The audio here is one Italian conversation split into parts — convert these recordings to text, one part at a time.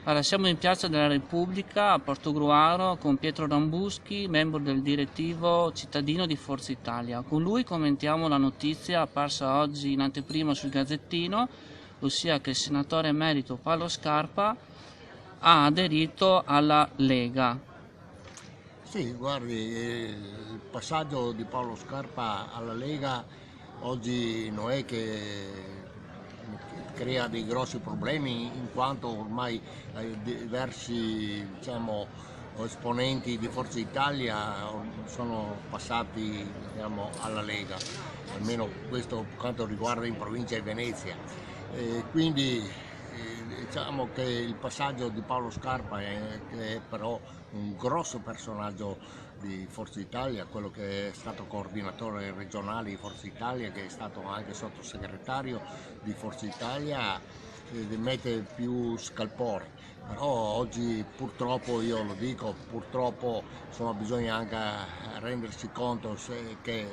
Allora, siamo in Piazza della Repubblica a Portogruaro con Pietro Rambuschi, membro del direttivo cittadino di Forza Italia. Con lui commentiamo la notizia apparsa oggi in anteprima sul Gazzettino, ossia che il senatore emerito Paolo Scarpa ha aderito alla Lega. Sì, guardi, il passaggio di Paolo Scarpa alla Lega oggi non è che crea dei grossi problemi in quanto ormai diversi, diciamo, esponenti di Forza Italia sono passati, diciamo, alla Lega, almeno questo per quanto riguarda in provincia di Venezia. Quindi diciamo che il passaggio di Paolo Scarpa che è però un grosso personaggio di Forza Italia, quello che è stato coordinatore regionale di Forza Italia, che è stato anche sottosegretario di Forza Italia, mette più scalpore. Però oggi purtroppo, io lo dico, purtroppo insomma, bisogna anche rendersi conto che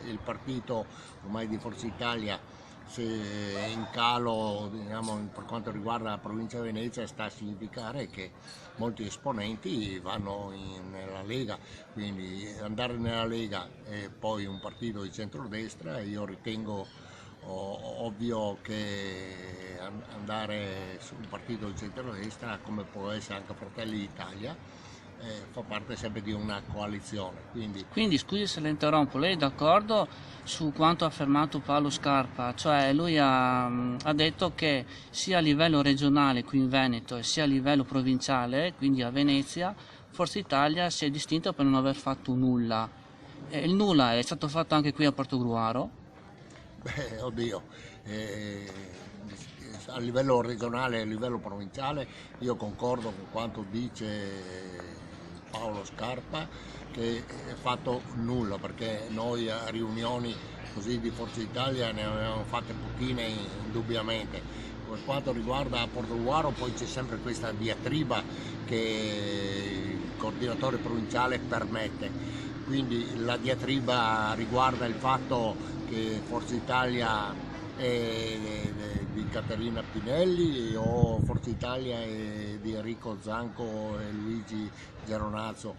il partito ormai di Forza Italia, se è in calo, diciamo, per quanto riguarda la provincia di Venezia, sta a significare che molti esponenti vanno nella Lega, quindi andare nella Lega e poi un partito di centrodestra, io ritengo ovvio che andare su un partito di centrodestra, come può essere anche Fratelli d'Italia, fa parte sempre di una coalizione. Quindi, scusi se la interrompo, lei è d'accordo su quanto ha affermato Paolo Scarpa? Cioè lui ha detto che sia a livello regionale qui in Veneto e sia a livello provinciale, quindi a Venezia, Forza Italia si è distinta per non aver fatto nulla. E il nulla è stato fatto anche qui a Portogruaro. Beh, oddio, eh, a livello regionale e a livello provinciale io concordo con quanto dice Paolo Scarpa, che è fatto nulla, perché noi a riunioni così di Forza Italia ne avevamo fatte pochine indubbiamente. Per quanto riguarda Portogruaro poi c'è sempre questa diatriba che il coordinatore provinciale permette, quindi la diatriba riguarda il fatto che Forza Italia è di Caterina Pinelli o Forza Italia è di Enrico Zanco e Luigi Geronazzo.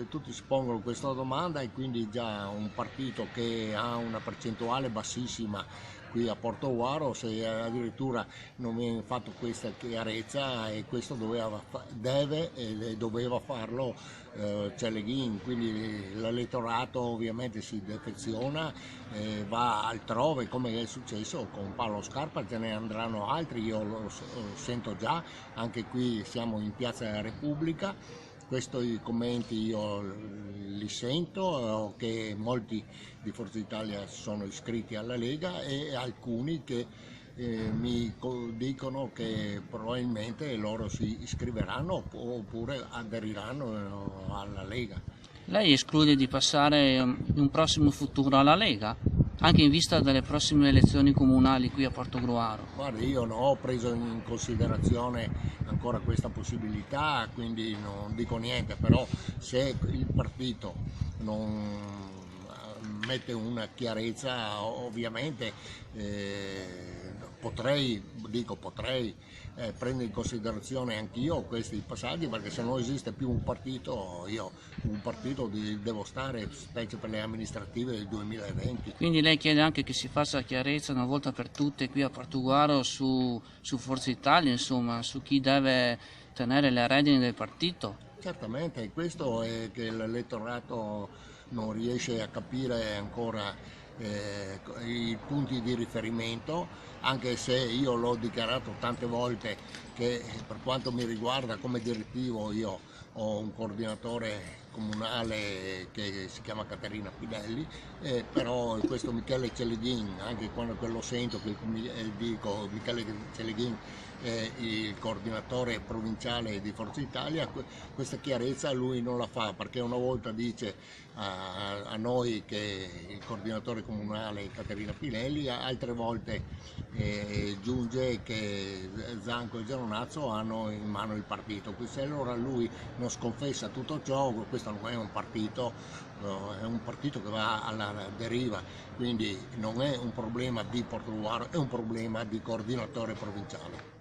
Tutti si pongono questa domanda e quindi già un partito che ha una percentuale bassissima qui a Portogruaro, se addirittura non viene fatto questa chiarezza, e questo deve e doveva farlo Celeghin, quindi l'elettorato ovviamente si defeziona, va altrove come è successo con Paolo Scarpa, ce ne andranno altri, io lo sento già, anche qui siamo in Piazza della Repubblica. Questi commenti io li sento, che molti di Forza Italia sono iscritti alla Lega e alcuni che dicono che probabilmente loro si iscriveranno oppure aderiranno alla Lega. Lei esclude di passare in un prossimo futuro alla Lega, anche in vista delle prossime elezioni comunali qui a Portogruaro. Guardi, io non ho preso in considerazione ancora questa possibilità, quindi non dico niente, però se il partito non mette una chiarezza, ovviamente potrei prendere in considerazione anch'io questi passaggi, perché se non esiste più un partito, io un partito devo stare, specie per le amministrative del 2020. Quindi lei chiede anche che si faccia chiarezza una volta per tutte qui a Portogruaro su Forza Italia, insomma, su chi deve tenere le redini del partito. Certamente, questo è che l'elettorato non riesce a capire ancora i punti di riferimento, anche se io l'ho dichiarato tante volte che per quanto mi riguarda come direttivo io ho un coordinatore comunale che si chiama Caterina Pinelli, però questo Michele Celeghin, anche quando lo sento che dico Michele Celeghin è il coordinatore provinciale di Forza Italia, questa chiarezza lui non la fa, perché una volta dice a noi che il coordinatore comunale è Caterina Pinelli, altre volte giunge che Zanco e Geronazzo hanno in mano il partito. Se allora lui non sconfessa tutto ciò, questo non è un partito, è un partito che va alla deriva, quindi non è un problema di Portogruaro, è un problema di coordinatore provinciale.